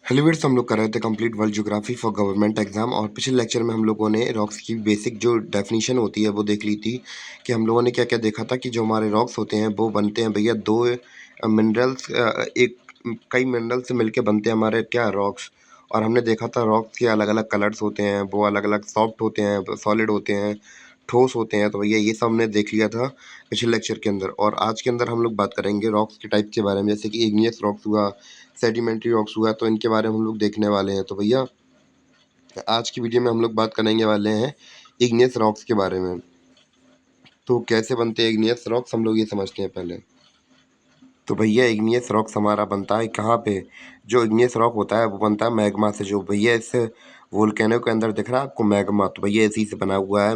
Hello वीर्स, हम लोग कर रहे थे complete world geography for government exam. और पिछले लेक्चर में हम लोगों ने रॉक्स की बेसिक जो डेफिनेशन होती है वो देख ली थी कि हम लोगों ने क्या क्या देखा था कि जो हमारे रॉक्स होते हैं वो बनते हैं भैया दो मिनरल्स, एक कई मिनरल से मिलके बनते हैं हमारे क्या रॉक्स। और हमने देखा था रॉक्स के अलग अलग कलर्स होते हैं, वो अलग अलग सॉफ्ट होते हैं, सॉलिड होते हैं, ठोस होते हैं। तो भैया ये सब हमने देख लिया था पिछले लेक्चर के अंदर। और आज के अंदर हम लोग बात करेंगे रॉक्स के टाइप के बारे में, जैसे कि इग्नियस रॉक्स हुआ, सेडिमेंट्री रॉक्स हुआ, तो इनके बारे में हम लोग देखने वाले हैं। तो भैया आज की वीडियो में हम लोग बात करने वाले हैं इग्नियस रॉक्स के बारे में। तो कैसे बनते हैं इग्नियस रॉक्स, हम लोग ये समझते हैं पहले। तो भैया इग्नियस रॉक्स हमारा बनता है कहाँ पे? जो इग्नियस रॉक होता है वो बनता है मैग्मा से। जो भैया इस वोल्केनो के अंदर दिख रहा है आपको मैग्मा, तो भैया इसी से बना हुआ है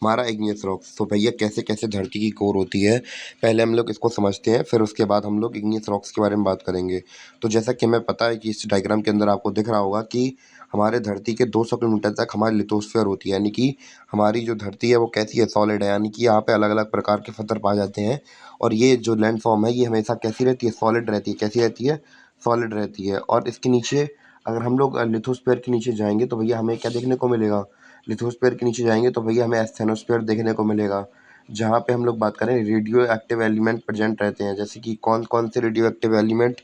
हमारा इग्नियस रॉक्स। तो भैया कैसे कैसे धरती की कोर होती है, पहले हम लोग इसको समझते हैं, फिर उसके बाद हम लोग इग्नियस रॉक्स के बारे में बात करेंगे। तो जैसा कि हमें पता है कि इस डायग्राम के अंदर आपको दिख रहा होगा कि हमारे धरती के 200 किलोमीटर तक हमारी लिथोस्फीयर होती है, यानी कि हमारी जो धरती है वो कैसी है, सॉलिड है, यानी कि यहाँ पे अलग अलग प्रकार के पत्थर पाए जाते हैं। और ये जो लैंड फॉर्म है ये हमेशा कैसी रहती है, सॉलिड रहती है। कैसी रहती है? सॉलिड रहती है। और इसके नीचे अगर हम लोग लिथोस्फीयर के नीचे जाएंगे तो भैया हमें क्या देखने को मिलेगा? लिथोस्फीयर के नीचे जाएंगे तो भैया हमें एस्थेनोस्फीयर देखने को मिलेगा, जहाँ पे हम लोग बात करें रेडियो एक्टिव एलिमेंट प्रेजेंट रहते हैं। जैसे कि कौन कौन से radio active element?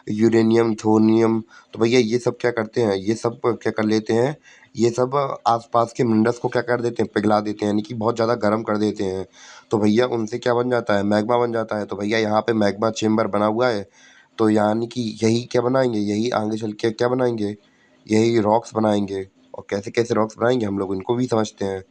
Uranium, thorium. तो भैया ये सब क्या करते हैं, ये सब क्या कर लेते हैं, ये सब आसपास के मिनरल्स को क्या कर देते हैं, पिघला देते हैं, यानी कि बहुत ज़्यादा गर्म कर देते हैं। तो भैया उनसे क्या बन जाता है, मैग्मा बन जाता है। तो भैया यहाँ पे मैग्मा चेम्बर बना हुआ है। तो यानी कि यही क्या बनाएंगे, यही आगे चल के क्या बनाएंगे, यही रॉक्स बनाएंगे। और कैसे कैसे रॉक्स बनाएंगे हम लोग इनको भी समझते हैं।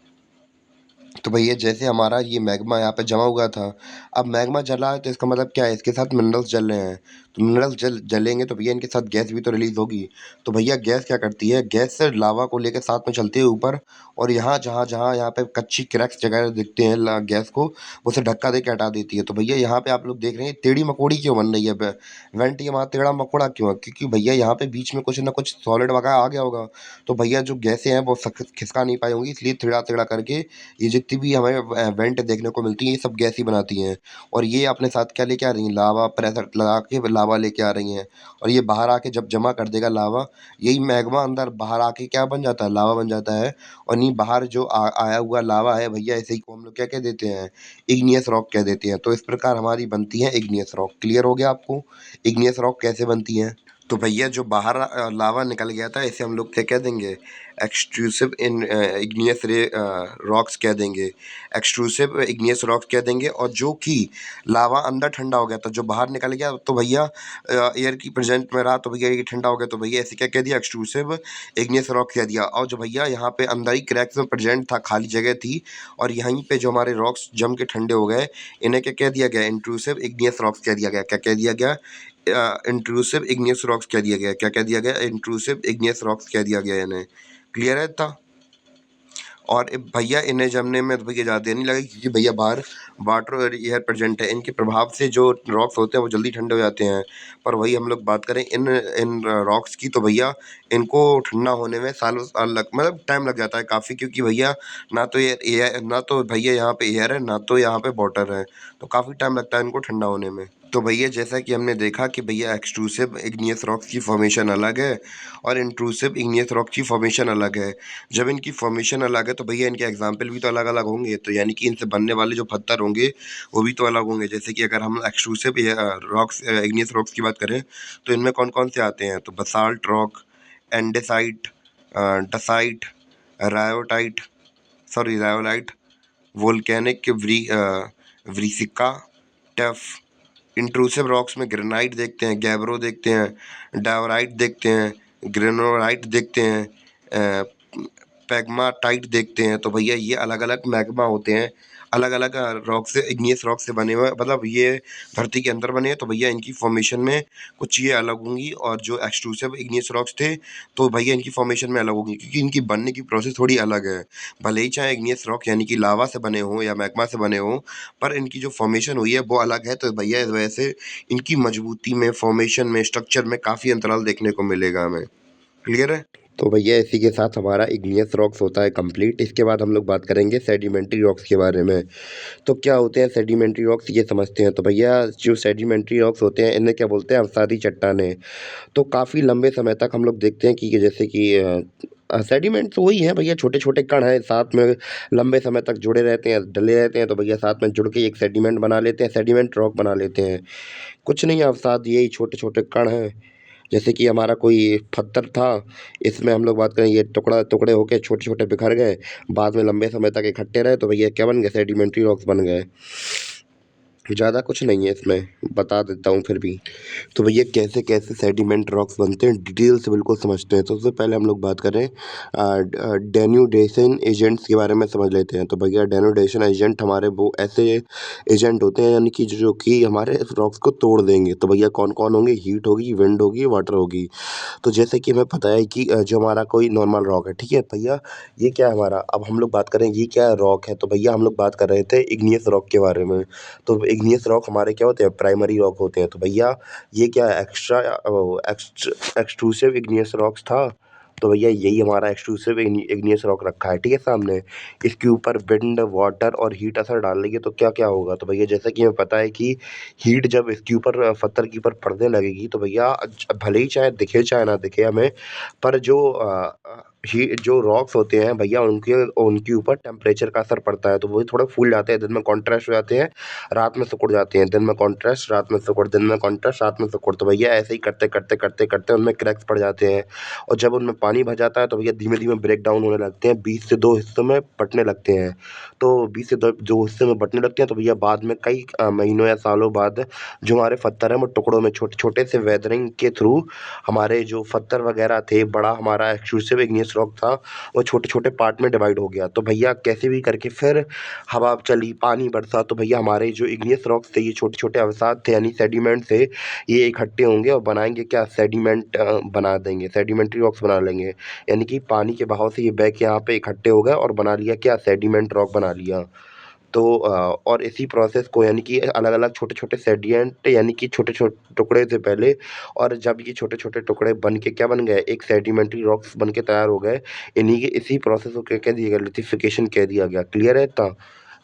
तो भैया जैसे हमारा ये मैग्मा यहाँ पे जमा हुआ था, अब मैग्मा जला है तो इसका मतलब क्या है, इसके साथ मिनरल्स जल रहे हैं। तो मिनरल्स जलेंगे तो भैया इनके साथ गैस भी तो रिलीज होगी। तो भैया गैस क्या करती है, गैस से लावा को लेकर साथ में चलती है ऊपर। और यहाँ जहाँ जहाँ यहाँ पे कच्ची क्रैक्स जगह दिखते हैं गैस को, वो उसे धक्का दे के हटा देती है। तो भैया यहाँ पे आप लोग देख रहे हैं टेढ़ी मकोड़ी क्यों बन रही है, वेंट ये वहाँ टेढ़ा मकोड़ा क्यों है? क्योंकि भैया यहाँ पे बीच में कुछ ना कुछ सॉलिड वगैरह आ गया होगा। तो भैया जो गैसें हैं वो खिसका नहीं पाई होंगी, इसलिए टेढ़ा टेढ़ा करके ये जितनी भी हमें वेंट देखने को मिलती हैं ये सब गैस ही बनाती हैं। और ये अपने साथ क्या लेके आ रही हैं, लावा, प्रेशर लगा के लावा लेके आ रही हैं। और ये बाहर आके जब जमा कर देगा लावा, यही मैग्मा अंदर बाहर आके क्या बन जाता है, लावा बन जाता है। और नहीं बाहर जो आया हुआ लावा है भैया, ऐसे ही को हम लोग क्या कह देते हैं, इग्नियस रॉक कह देते हैं। तो इस प्रकार हमारी बनती है इग्नियस रॉक। क्लियर हो गया आपको इग्नियस रॉक कैसे बनती है? तो भैया जो बाहर लावा निकल गया था इसे हम लोग क्या कह देंगे, एक्सट्रूसिव इन इग्नियस रे रॉक्स कह देंगे, एक्सट्रूसिव इग्नियस रॉक्स कह देंगे। और जो कि लावा अंदर ठंडा हो गया था, जो बाहर निकल गया तो भैया एयर की प्रेजेंट में रहा तो भैया ये ठंडा हो गया, तो भैया ऐसे क्या कह दिया, एक्सट्रूसिव इग्नियस रॉक कह दिया। और जो भैया यहाँ पे अंदर ही क्रैक्स में प्रेजेंट था, खाली जगह थी, और यहीं पे जो हमारे रॉक्स जम के ठंडे हो गए, इन्हें क्या कह दिया गया, इंट्रूसिव इग्नियस रॉक्स कह दिया गया। क्या कह दिया गया? इंट्रूसिव इग्नियस रॉक्स कह दिया गया। क्या कह दिया गया? इंट्रूसिव इग्नियस रॉक्स कह दिया गया इन्हें। क्लियर है इतना? और भैया इन्हें जमने में तो भैया ज़्यादा देर नहीं लगेगी, क्योंकि भैया बाहर वाटर और एयर प्रेजेंट है, इनके प्रभाव से जो रॉक्स होते हैं वो जल्दी ठंडे हो जाते हैं। पर वही हम लोग बात करें इन इन रॉक्स की, तो भैया इनको ठंडा होने में सालों साल लग मतलब टाइम लग जाता है काफ़ी, क्योंकि भैया ना तो ये एयर, ना तो भैया यहाँ पे एयर है, ना तो यहाँ पे वाटर है, तो काफ़ी टाइम लगता है इनको ठंडा होने में। तो भैया जैसा कि हमने देखा कि भैया एक्सट्रूसिव इग्नियस रॉक्स की फॉर्मेशन अलग है और इंट्रूसिव इग्नियस रॉक की फॉर्मेशन अलग है। जब इनकी फॉर्मेशन अलग है तो भैया इनके एग्जाम्पल भी तो अलग अलग होंगे, तो यानी कि इनसे बनने वाले जो पत्थर होंगे वो भी तो अलग होंगे। जैसे कि अगर हम एक्सट्रूसिव रॉक्स इग्नियस रॉक्स की बात करें तो इनमें कौन कौन से आते हैं, तो basalt rock, andesite, dacite, rhyotite, sorry rhyolite, volcanic व्रीसिका, टफ। इंट्रूसिव रॉक्स में ग्रेनाइट देखते हैं, गैब्रो देखते हैं, डावराइट देखते हैं, ग्रेनोराइट देखते हैं, पैग्माटाइट देखते हैं। तो भैया ये अलग अलग मैग्मा होते हैं, अलग अलग रॉक से, इग्नियस रॉक से बने हुए, मतलब ये धरती के अंदर बने हैं। तो भैया इनकी फॉर्मेशन में कुछ चीज़ें अलग होंगी, और जो एक्सट्रूसिव इग्नियस रॉक्स थे तो भैया इनकी फॉर्मेशन में अलग होंगी, क्योंकि इनकी बनने की प्रोसेस थोड़ी अलग है। भले ही चाहे इग्नियस रॉक यानी कि लावा से बने हों या मैग्मा से बने हों, पर इनकी जो फॉर्मेशन हुई है वो अलग है। तो भैया इस वजह से इनकी मजबूती में, फॉर्मेशन में, स्ट्रक्चर में काफ़ी अंतराल देखने को मिलेगा हमें। क्लियर है? तो भैया इसी के साथ हमारा इग्नियस रॉक्स होता है कंप्लीट। इसके बाद हम लोग बात करेंगे सेडिमेंट्री रॉक्स के बारे में। तो क्या होते हैं सेडिमेंट्री रॉक्स, ये समझते हैं। तो भैया जो सेडिमेंट्री रॉक्स होते हैं इन्हें क्या बोलते हैं, अवसादी चट्टानें। तो काफ़ी लंबे समय तक हम लोग देखते हैं कि जैसे कि सेडिमेंट तो वही है भैया, छोटे छोटे कण हैं साथ में लंबे समय तक जुड़े रहते हैं, डले रहते हैं, तो भैया साथ में जुड़ के एक सेडिमेंट बना लेते हैं, सेडिमेंट रॉक बना लेते हैं। कुछ नहीं है अवसाद, यही छोटे छोटे कण हैं। जैसे कि हमारा कोई पत्थर था, इसमें हम लोग बात करें ये टुकड़ा टुकड़े होके छोटे छोटे बिखर गए, बाद में लंबे समय तक इकट्ठे रहे, तो भैया क्या बन गए, सेडिमेंट्री रॉक्स बन गए। ज़्यादा कुछ नहीं है इसमें, बता देता हूँ फिर भी। तो भैया कैसे कैसे सेडिमेंट रॉक्स बनते हैं डिटेल से बिल्कुल समझते हैं। तो सबसे पहले हम लोग बात करें डेन्यूडेशन एजेंट्स के बारे में समझ लेते हैं। तो भैया डेन्यूडेशन एजेंट हमारे वो ऐसे एजेंट होते हैं, यानी कि जो कि हमारे रॉक्स को तोड़ देंगे। तो भैया कौन कौन होंगे, हीट होगी, विंड होगी, वाटर होगी। तो जैसे कि हमें पता है कि जो हमारा कोई नॉर्मल रॉक है, ठीक है भैया, ये क्या है हमारा, अब हम लोग बात करें ये क्या रॉक है। तो भैया हम लोग बात कर रहे थे इग्नियस रॉक के बारे में। तो इग्नियस रॉक हमारे क्या होते हैं, प्राइमरी रॉक होते हैं। तो भैया ये क्या है, एक्सट्रूसिव इग्नियस रॉक्स था। तो भैया यही हमारा एक्सट्रूसिव इग्नियस रॉक रखा है, ठीक है सामने। इसके ऊपर विंड, वाटर और हीट असर डाल लेंगे तो क्या क्या होगा। तो भैया जैसा कि हमें पता है कि हीट जब इसके ऊपर पत्थर के ऊपर पड़ने लगेगी, तो भैया भले ही चाहे दिखे चाहे ना दिखे हमें, पर जो जो रॉक्स होते हैं भैया उनके उनके ऊपर टेम्परेचर का असर पड़ता है, तो वो थोड़ा फूल जाते हैं, दिन में कॉन्ट्रास्ट हो जाते हैं, रात में सिकुड़ जाते हैं। दिन में कॉन्ट्रास्ट, रात में सिकुड़, दिन में कॉन्ट्रास्ट, रात में सिकुड़। तो भैया ऐसे ही करते करते करते करते उनमें क्रैक्स पड़ जाते हैं, और जब उनमें पानी भर जाता है तो भैया धीमे धीमे ब्रेक डाउन होने लगते हैं, 20 से 2 हिस्सों में बँटने लगते हैं। तो 20 से 2 हिस्से में बँटने लगते हैं, तो भैया बाद में कई महीनों या सालों बाद जो हमारे पत्थर हैं वो टुकड़ों में छोटे छोटे से वेदरिंग के थ्रू हमारे जो पत्थर वगैरह थे, बड़ा हमारा एक्सक्लूसिव इग्नियस रॉक था, वो छोटे छोटे पार्ट में डिवाइड हो गया। तो भैया कैसे भी करके फिर हवा चली, पानी बरसा, तो भैया हमारे जो इग्नियस रॉक्स थे, ये छोटे छोटे अवसाद थे यानी सेडिमेंट थे, ये इकट्ठे होंगे और बनाएंगे क्या, सेडिमेंट बना देंगे, सेडिमेंट्री रॉक्स बना लेंगे। यानी कि पानी के बहाव से ये बह के यहाँ पे इकट्ठे हो गए और बना लिया क्या, सेडिमेंट रॉक बना लिया। तो और इसी प्रोसेस को यानी कि अलग-अलग छोटे-छोटे सेडिएंट यानी कि छोटे-छोटे टुकड़े थे पहले, और जब ये छोटे-छोटे टुकड़े बन के क्या बन गए, एक सेडिमेंट्री रॉक्स बन के तैयार हो गए। इन्हीं के इसी प्रोसेस को क्या कह दिया गया, लिथिफिकेशन कह दिया गया। क्लियर है इतना?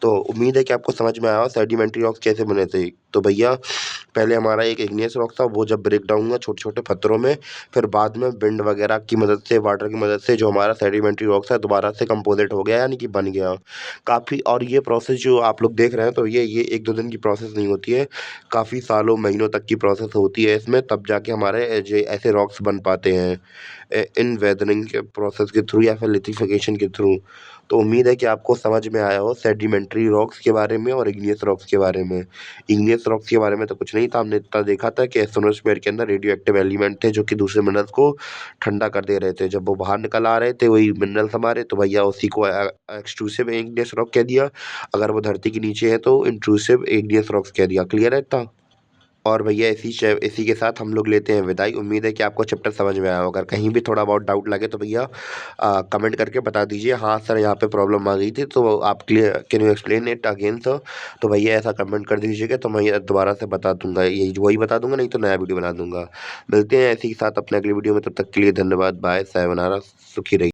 तो उम्मीद है कि आपको समझ में आया हो सेडिमेंट्री रॉक्स कैसे बने थे। तो भैया पहले हमारा एक इग्नियस रॉक था, वो जब ब्रेक डाउन हुआ छोटे-छोटे पत्थरों में, फिर बाद में विंड वगैरह की मदद से, वाटर की मदद से जो हमारा सेडिमेंट्री रॉक्स है दोबारा से कंपोज़िट हो गया यानी कि बन गया। काफ़ी, और ये प्रोसेस जो आप लोग देख रहे हैं, तो ये 1-2 दिन की प्रोसेस नहीं होती है, काफ़ी सालों, महीनों तक की प्रोसेस होती है इसमें, तब जाके हमारे जे ऐसे रॉक्स बन पाते हैं इन वेदरिंग के प्रोसेस के थ्रू या फिर लिथिफिकेशन के थ्रू। तो उम्मीद है कि आपको समझ में आया हो सेडिमेंट्री रॉक्स के बारे में और इग्नियस रॉक्स के बारे में। इग्नियस रॉक्स के बारे में तो कुछ नहीं था, हमने इतना देखा था कि एस्टोनोस्फीयर के अंदर रेडियो एक्टिव एलिमेंट थे जो कि दूसरे मिनरल्स को ठंडा कर दे रहे थे। जब वो बाहर निकल आ रहे थे वही मिनरल्स हमारे, तो भैया उसी को एक्सट्रूसिव इग्नियस रॉक कह दिया। अगर वो धरती के नीचे है तो इंट्रूसिव इग्नियस रॉक्स कह दिया। क्लियर है इतना? और भैया इसी के साथ हम लोग लेते हैं विदाई। उम्मीद है कि आपको चैप्टर समझ में आया होगा। अगर कहीं भी थोड़ा बहुत डाउट लगे तो भैया कमेंट करके बता दीजिए, हाँ सर यहाँ पे प्रॉब्लम आ गई थी, तो आप clear, can you explain it again sir. तो भैया ऐसा कमेंट कर दीजिएगा, तो मैं दोबारा से बता दूंगा, यही वही बता दूंगा, नहीं तो नया वीडियो बना दूंगा। मिलते हैं इसी के साथ अपने अगली वीडियो में, तब तक के लिए धन्यवाद, बाय, सायोनारा, सुखी रहिए।